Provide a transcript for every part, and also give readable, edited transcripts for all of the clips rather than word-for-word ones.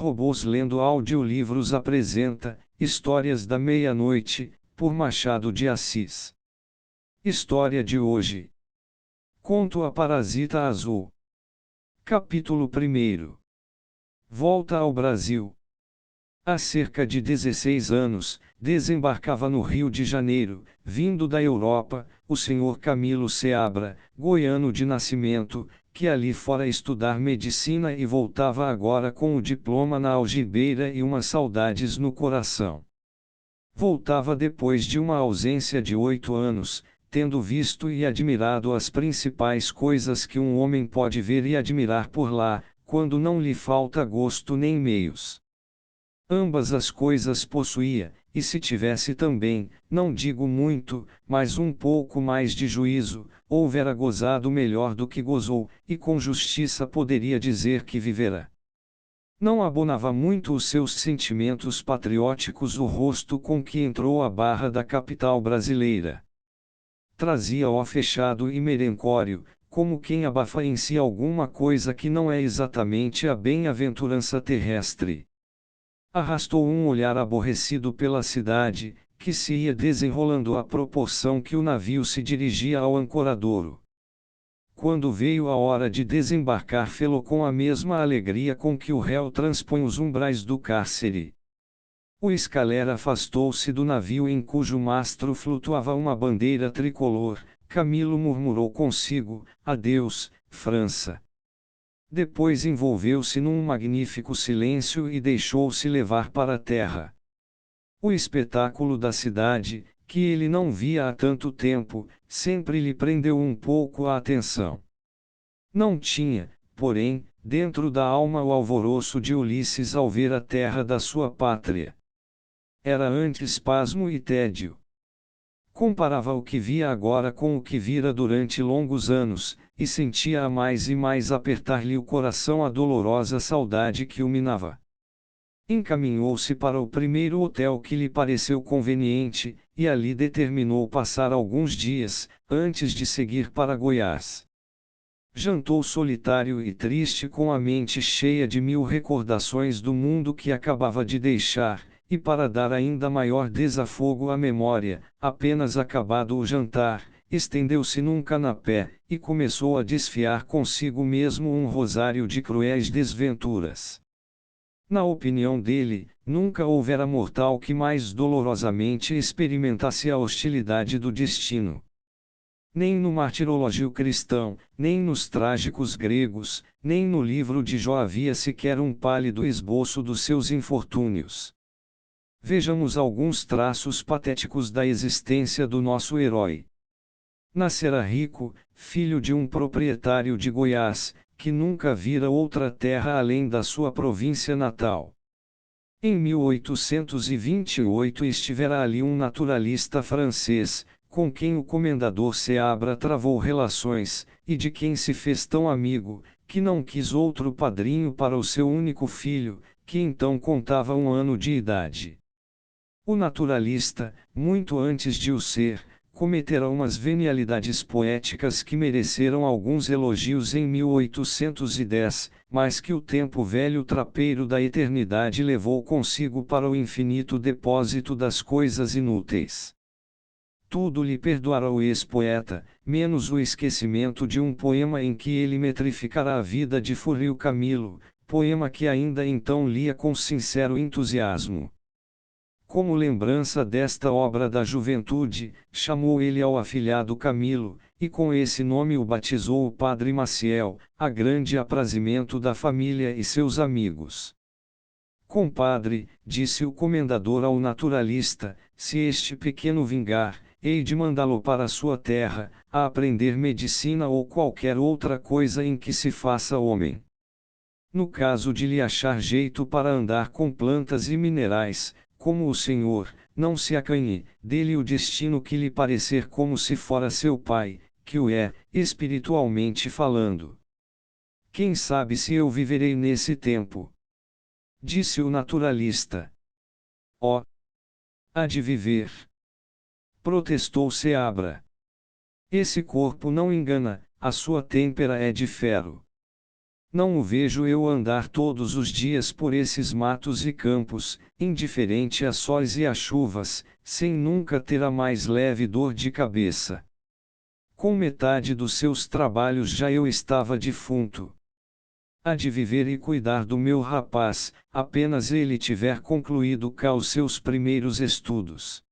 Robôs Lendo Audiolivros apresenta Histórias da Meia-Noite, por Machado de Assis. História de hoje. Conto A Parasita Azul. Capítulo 1. Volta ao Brasil. Há cerca de 16 anos, desembarcava no Rio de Janeiro, vindo da Europa, o Sr. Camilo Seabra, goiano de nascimento, que ali fora estudar medicina e voltava agora com o diploma na algibeira e umas saudades no coração. Voltava depois de uma ausência de 8 anos, tendo visto e admirado as principais coisas que um homem pode ver e admirar por lá, quando não lhe falta gosto nem meios. Ambas as coisas possuía, e se tivesse também, não digo muito, mas um pouco mais de juízo, houvera gozado melhor do que gozou, e com justiça poderia dizer que vivera. Não abonava muito os seus sentimentos patrióticos o rosto com que entrou à barra da capital brasileira. Trazia-o fechado e merencório, como quem abafa em si alguma coisa que não é exatamente a bem-aventurança terrestre. Arrastou um olhar aborrecido pela cidade, que se ia desenrolando à proporção que o navio se dirigia ao ancoradouro. Quando veio a hora de desembarcar, fê-lo com a mesma alegria com que o réu transpõe os umbrais do cárcere. O escaler afastou-se do navio em cujo mastro flutuava uma bandeira tricolor. Camilo murmurou consigo: "Adeus, França." Depois envolveu-se num magnífico silêncio e deixou-se levar para a terra. O espetáculo da cidade, que ele não via há tanto tempo, sempre lhe prendeu um pouco a atenção. Não tinha, porém, dentro da alma o alvoroço de Ulisses ao ver a terra da sua pátria. Era antes pasmo e tédio. Comparava o que via agora com o que vira durante longos anos, e sentia a mais e mais apertar-lhe o coração a dolorosa saudade que o minava. Encaminhou-se para o primeiro hotel que lhe pareceu conveniente, e ali determinou passar alguns dias, antes de seguir para Goiás. Jantou solitário e triste, com a mente cheia de 1000 recordações do mundo que acabava de deixar, e para dar ainda maior desafogo à memória, apenas acabado o jantar, estendeu-se num canapé, e começou a desfiar consigo mesmo um rosário de cruéis desventuras. Na opinião dele, nunca houvera mortal que mais dolorosamente experimentasse a hostilidade do destino. Nem no martirológio cristão, nem nos trágicos gregos, nem no livro de Jó havia sequer um pálido esboço dos seus infortúnios. Vejamos alguns traços patéticos da existência do nosso herói. Nascera rico, filho de um proprietário de Goiás, que nunca vira outra terra além da sua província natal. Em 1828 estivera ali um naturalista francês, com quem o comendador Seabra travou relações, e de quem se fez tão amigo, que não quis outro padrinho para o seu único filho, que então contava 1 ano de idade. O naturalista, muito antes de o ser, cometera umas venialidades poéticas que mereceram alguns elogios em 1810, mas que o tempo velho trapeiro da eternidade levou consigo para o infinito depósito das coisas inúteis. Tudo lhe perdoara o ex-poeta, menos o esquecimento de um poema em que ele metrificara a vida de Furrio Camilo, poema que ainda então lia com sincero entusiasmo. Como lembrança desta obra da juventude, chamou ele ao afilhado Camilo, e com esse nome o batizou o padre Maciel, a grande aprazimento da família e seus amigos. "Compadre", disse o comendador ao naturalista, "se este pequeno vingar, hei de mandá-lo para sua terra, a aprender medicina ou qualquer outra coisa em que se faça homem. No caso de lhe achar jeito para andar com plantas e minerais, como o senhor, não se acanhe, dê-lhe o destino que lhe parecer como se fora seu pai, que o é, espiritualmente falando. Quem sabe se eu viverei nesse tempo?" Disse o naturalista. "Oh! Há de viver!" protestou Seabra. "Esse corpo não engana, a sua têmpera é de ferro." Não o vejo eu andar todos os dias por esses matos e campos, indiferente a sóis e a chuvas, sem nunca ter a mais leve dor de cabeça. Com metade dos seus trabalhos já eu estava defunto. Há de viver e cuidar do meu rapaz, apenas ele tiver concluído cá os seus primeiros estudos.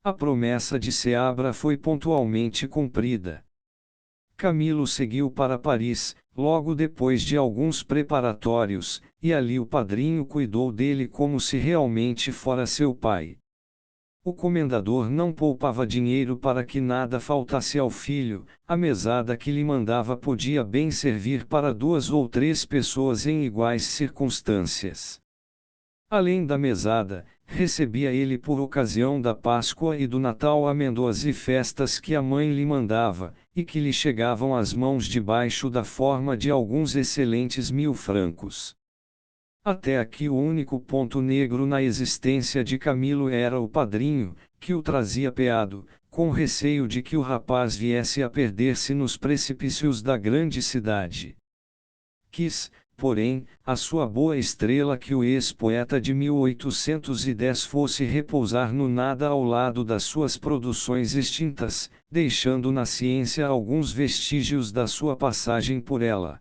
A promessa de Seabra foi pontualmente cumprida. Camilo seguiu para Paris, logo depois de alguns preparatórios, e ali o padrinho cuidou dele como se realmente fora seu pai. O comendador não poupava dinheiro para que nada faltasse ao filho, a mesada que lhe mandava podia bem servir para 2 ou 3 pessoas em iguais circunstâncias. Além da mesada, recebia ele por ocasião da Páscoa e do Natal amêndoas e festas que a mãe lhe mandava, e que lhe chegavam às mãos debaixo da forma de alguns excelentes 1000 francos. Até aqui o único ponto negro na existência de Camilo era o padrinho, que o trazia peado, com receio de que o rapaz viesse a perder-se nos precipícios da grande cidade. Quis, porém, a sua boa estrela que o ex-poeta de 1810 fosse repousar no nada ao lado das suas produções extintas, deixando na ciência alguns vestígios da sua passagem por ela.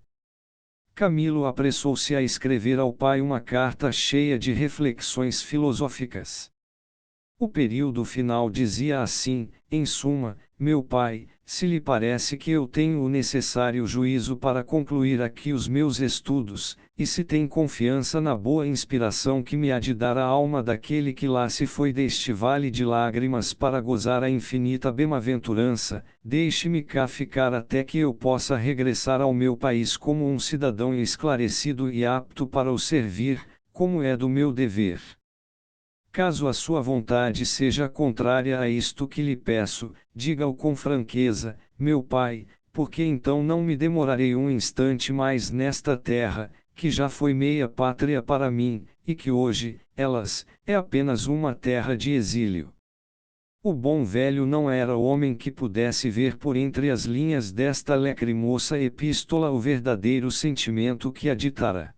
Camilo apressou-se a escrever ao pai uma carta cheia de reflexões filosóficas. O período final dizia assim: em suma, meu pai, se lhe parece que eu tenho o necessário juízo para concluir aqui os meus estudos, e se tem confiança na boa inspiração que me há de dar a alma daquele que lá se foi deste vale de lágrimas para gozar a infinita bem-aventurança, deixe-me cá ficar até que eu possa regressar ao meu país como um cidadão esclarecido e apto para o servir, como é do meu dever. Caso a sua vontade seja contrária a isto que lhe peço, diga-o com franqueza, meu pai, porque então não me demorarei um instante mais nesta terra, que já foi meia pátria para mim, e que hoje, é apenas uma terra de exílio. O bom velho não era homem que pudesse ver por entre as linhas desta lacrimosa epístola o verdadeiro sentimento que a ditara.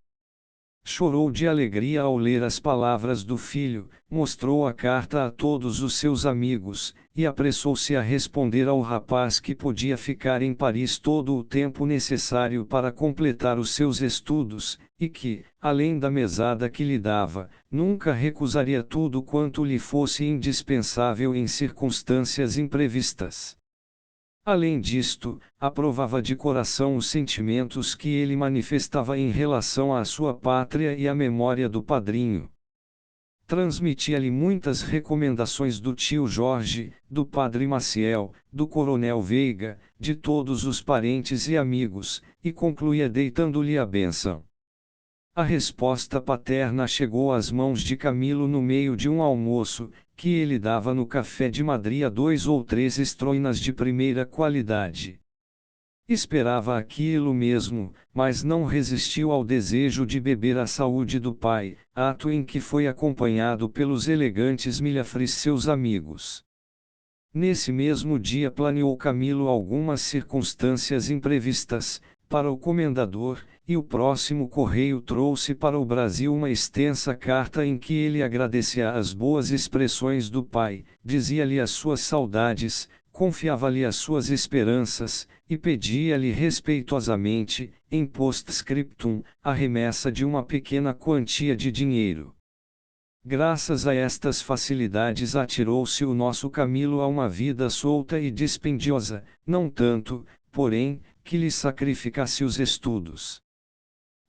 Chorou de alegria ao ler as palavras do filho, mostrou a carta a todos os seus amigos, e apressou-se a responder ao rapaz que podia ficar em Paris todo o tempo necessário para completar os seus estudos, e que, além da mesada que lhe dava, nunca recusaria tudo quanto lhe fosse indispensável em circunstâncias imprevistas. Além disto, aprovava de coração os sentimentos que ele manifestava em relação à sua pátria e à memória do padrinho. Transmitia-lhe muitas recomendações do tio Jorge, do padre Maciel, do coronel Veiga, de todos os parentes e amigos, e concluía deitando-lhe a bênção. A resposta paterna chegou às mãos de Camilo no meio de um almoço, que ele dava no café de Madrid a 2 ou 3 estroinas de primeira qualidade. Esperava aquilo mesmo, mas não resistiu ao desejo de beber a saúde do pai, ato em que foi acompanhado pelos elegantes milhafres seus amigos. Nesse mesmo dia planeou Camilo algumas circunstâncias imprevistas, para o comendador, e o próximo correio trouxe para o Brasil uma extensa carta em que ele agradecia as boas expressões do pai, dizia-lhe as suas saudades, confiava-lhe as suas esperanças, e pedia-lhe respeitosamente, em postscriptum, a remessa de uma pequena quantia de dinheiro. Graças a estas facilidades atirou-se o nosso Camilo a uma vida solta e dispendiosa, não tanto, porém, que lhe sacrificasse os estudos.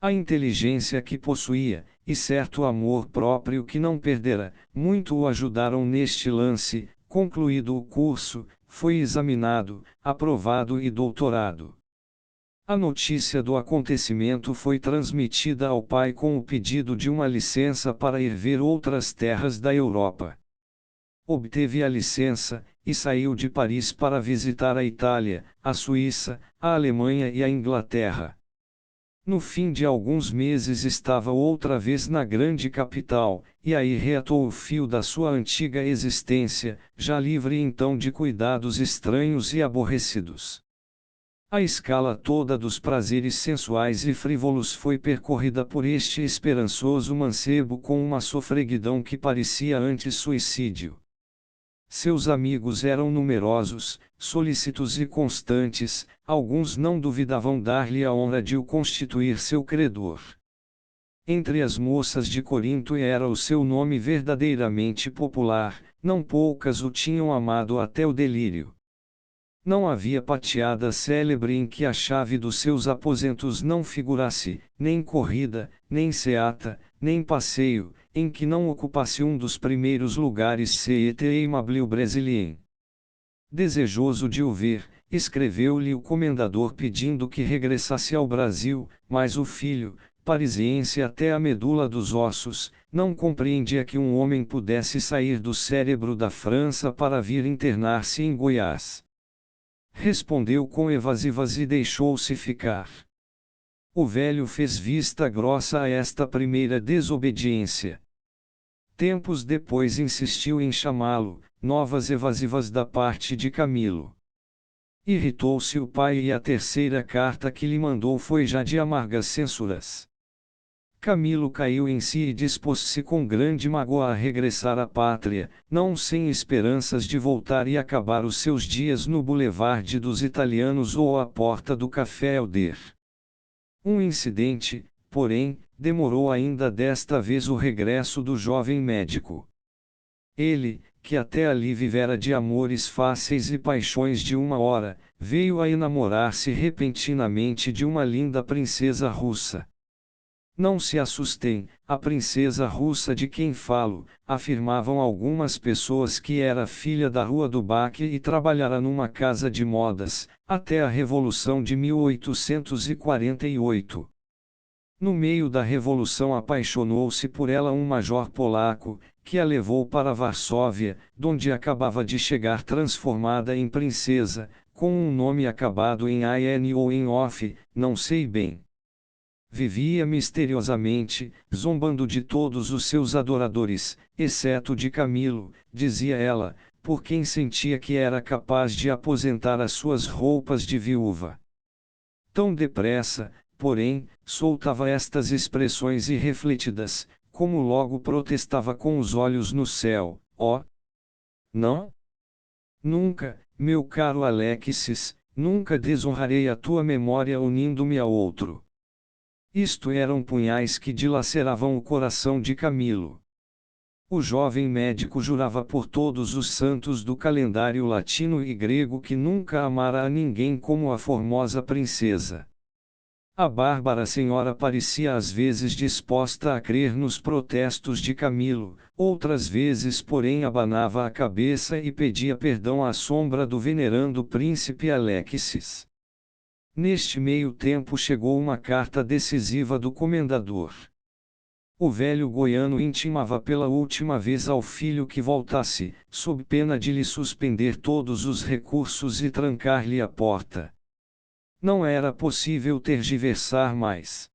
A inteligência que possuía, e certo amor próprio que não perdera, muito o ajudaram neste lance. Concluído o curso, foi examinado, aprovado e doutorado. A notícia do acontecimento foi transmitida ao pai com o pedido de uma licença para ir ver outras terras da Europa. Obteve a licença, e saiu de Paris para visitar a Itália, a Suíça, a Alemanha e a Inglaterra. No fim de alguns meses estava outra vez na grande capital, e aí reatou o fio da sua antiga existência, já livre então de cuidados estranhos e aborrecidos. A escala toda dos prazeres sensuais e frívolos foi percorrida por este esperançoso mancebo com uma sofreguidão que parecia antes suicídio. Seus amigos eram numerosos, solícitos e constantes, alguns não duvidavam dar-lhe a honra de o constituir seu credor. Entre as moças de Corinto era o seu nome verdadeiramente popular, não poucas o tinham amado até o delírio. Não havia pateada célebre em que a chave dos seus aposentos não figurasse, nem corrida, nem seata, nem passeio, em que não ocupasse um dos primeiros lugares cet aimable brésilien. Desejoso de o ver, escreveu-lhe o comendador pedindo que regressasse ao Brasil, mas o filho, parisiense até a medula dos ossos, não compreendia que um homem pudesse sair do cérebro da França para vir internar-se em Goiás. Respondeu com evasivas e deixou-se ficar. O velho fez vista grossa a esta primeira desobediência. Tempos depois insistiu em chamá-lo, novas evasivas da parte de Camilo. Irritou-se o pai e a terceira carta que lhe mandou foi já de amargas censuras. Camilo caiu em si e dispôs-se com grande mágoa a regressar à pátria, não sem esperanças de voltar e acabar os seus dias no Boulevard dos Italianos ou à porta do Café Elder. Um incidente, porém, demorou ainda desta vez o regresso do jovem médico. Ele, que até ali vivera de amores fáceis e paixões de uma hora, veio a enamorar-se repentinamente de uma linda princesa russa. Não se assustem, a princesa russa de quem falo, afirmavam algumas pessoas que era filha da Rua do Baque e trabalhara numa casa de modas, até a Revolução de 1848. No meio da Revolução apaixonou-se por ela um major polaco, que a levou para Varsóvia, donde acabava de chegar transformada em princesa, com um nome acabado em IN ou em OFF, não sei bem. Vivia misteriosamente, zombando de todos os seus adoradores, exceto de Camilo, dizia ela, por quem sentia que era capaz de aposentar as suas roupas de viúva. Tão depressa, porém, soltava estas expressões irrefletidas, como logo protestava com os olhos no céu, ó! Não? Nunca, meu caro Alexis, nunca desonrarei a tua memória unindo-me a outro. Isto eram punhais que dilaceravam o coração de Camilo. O jovem médico jurava por todos os santos do calendário latino e grego que nunca amara a ninguém como a formosa princesa. A bárbara senhora parecia às vezes disposta a crer nos protestos de Camilo, outras vezes porém abanava a cabeça e pedia perdão à sombra do venerando príncipe Alexis. Neste meio tempo chegou uma carta decisiva do comendador. O velho goiano intimava pela última vez ao filho que voltasse, sob pena de lhe suspender todos os recursos e trancar-lhe a porta. Não era possível tergiversar mais.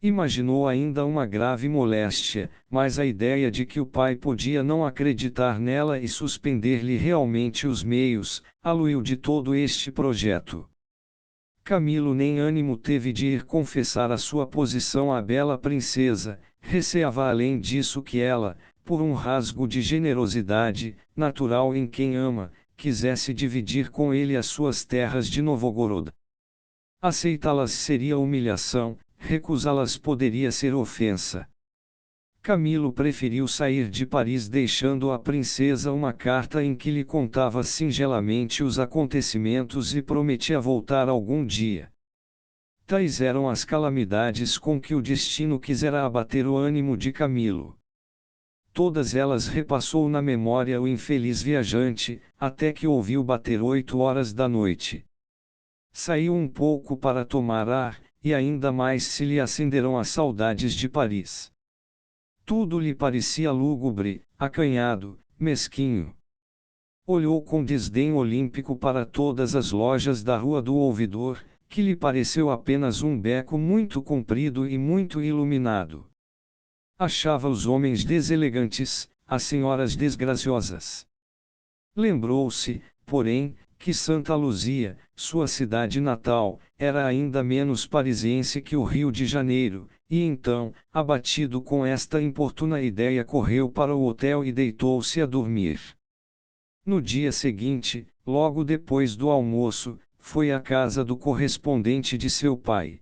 Imaginou ainda uma grave moléstia, mas a ideia de que o pai podia não acreditar nela e suspender-lhe realmente os meios, aluiu de todo este projeto. Camilo nem ânimo teve de ir confessar a sua posição à bela princesa, receava além disso que ela, por um rasgo de generosidade, natural em quem ama, quisesse dividir com ele as suas terras de Novgorod. Aceitá-las seria humilhação, recusá-las poderia ser ofensa. Camilo preferiu sair de Paris deixando à princesa uma carta em que lhe contava singelamente os acontecimentos e prometia voltar algum dia. Tais eram as calamidades com que o destino quisera abater o ânimo de Camilo. Todas elas repassou na memória o infeliz viajante, até que ouviu bater 8 horas da noite. Saiu um pouco para tomar ar, e ainda mais se lhe acenderam as saudades de Paris. Tudo lhe parecia lúgubre, acanhado, mesquinho. Olhou com desdém olímpico para todas as lojas da Rua do Ouvidor, que lhe pareceu apenas um beco muito comprido e muito iluminado. Achava os homens deselegantes, as senhoras desgraciosas. Lembrou-se, porém, que Santa Luzia, sua cidade natal, era ainda menos parisiense que o Rio de Janeiro, e então, abatido com esta importuna ideia, correu para o hotel e deitou-se a dormir. No dia seguinte, logo depois do almoço, foi à casa do correspondente de seu pai.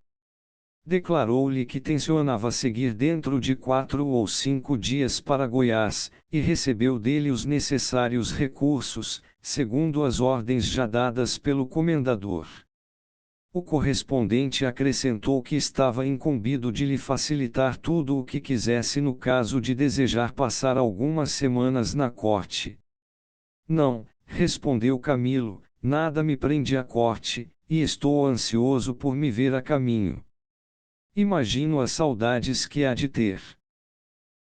Declarou-lhe que tencionava seguir dentro de 4 ou 5 dias para Goiás, e recebeu dele os necessários recursos, segundo as ordens já dadas pelo comendador. O correspondente acrescentou que estava incumbido de lhe facilitar tudo o que quisesse no caso de desejar passar algumas semanas na corte. Não, respondeu Camilo, nada me prende à corte, e estou ansioso por me ver a caminho. Imagino as saudades que há de ter.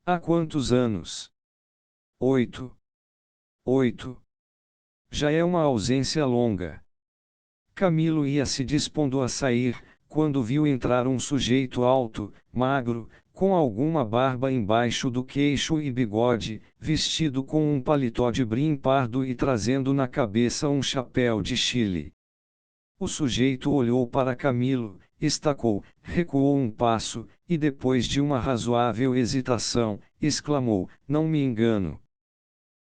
Há quantos anos? 8. 8. Já é uma ausência longa. Camilo ia se dispondo a sair, quando viu entrar um sujeito alto, magro, com alguma barba embaixo do queixo e bigode, vestido com um paletó de brim pardo e trazendo na cabeça um chapéu de Chile. O sujeito olhou para Camilo, estacou, recuou um passo, e depois de uma razoável hesitação, exclamou: "Não me engano.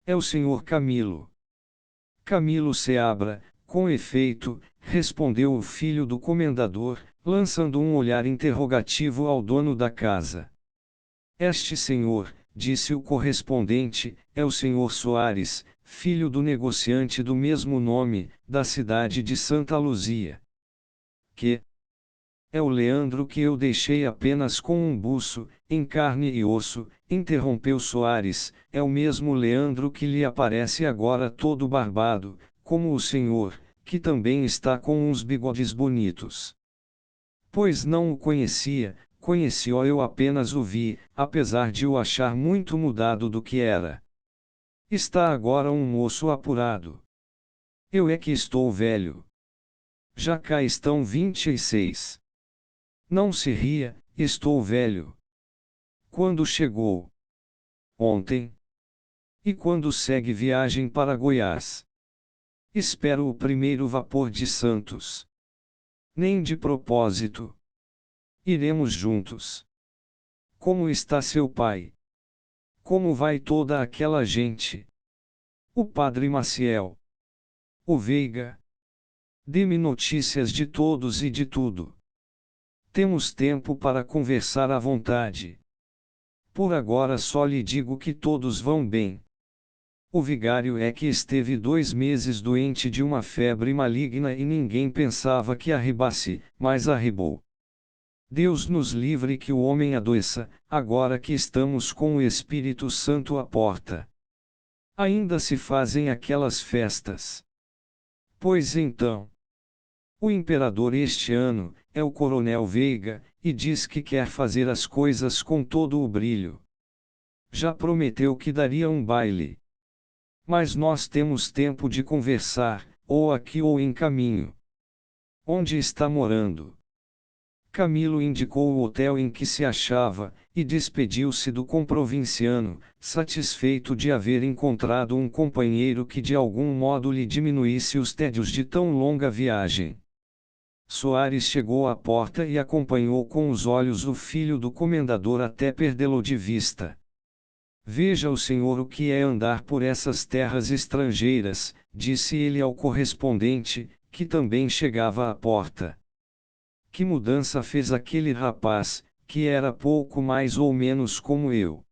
É o senhor Camilo." Camilo Seabra, com efeito, respondeu o filho do comendador, lançando um olhar interrogativo ao dono da casa. "Este senhor", disse o correspondente, "é o senhor Soares, filho do negociante do mesmo nome, da cidade de Santa Luzia." "Que? É o Leandro que eu deixei apenas com um buço, em carne e osso", interrompeu Soares, "é o mesmo Leandro que lhe aparece agora todo barbado, como o senhor, que também está com uns bigodes bonitos." "Pois não o conhecia, conheci-o, eu apenas o vi, apesar de o achar muito mudado do que era. Está agora um moço apurado. Eu é que estou velho. Já cá estão 26. Não se ria, estou velho." "Quando chegou?" "Ontem." "E quando segue viagem para Goiás?" "Espero o primeiro vapor de Santos." "Nem de propósito. Iremos juntos." "Como está seu pai? Como vai toda aquela gente? O padre Maciel? O Veiga? Dê-me notícias de todos e de tudo. Temos tempo para conversar à vontade. Por agora só lhe digo que todos vão bem. O vigário é que esteve 2 meses doente de uma febre maligna e ninguém pensava que arribasse, mas arribou. Deus nos livre que o homem adoeça, agora que estamos com o Espírito Santo à porta. Ainda se fazem aquelas festas. Pois então. O imperador este ano, é o coronel Veiga, e diz que quer fazer as coisas com todo o brilho. Já prometeu que daria um baile. Mas nós temos tempo de conversar, ou aqui ou em caminho. Onde está morando?" Camilo indicou o hotel em que se achava, e despediu-se do comprovinciano, satisfeito de haver encontrado um companheiro que de algum modo lhe diminuísse os tédios de tão longa viagem. Soares chegou à porta e acompanhou com os olhos o filho do comendador até perdê-lo de vista. "Veja o senhor o que é andar por essas terras estrangeiras", disse ele ao correspondente, que também chegava à porta. "Que mudança fez aquele rapaz, que era pouco mais ou menos como eu.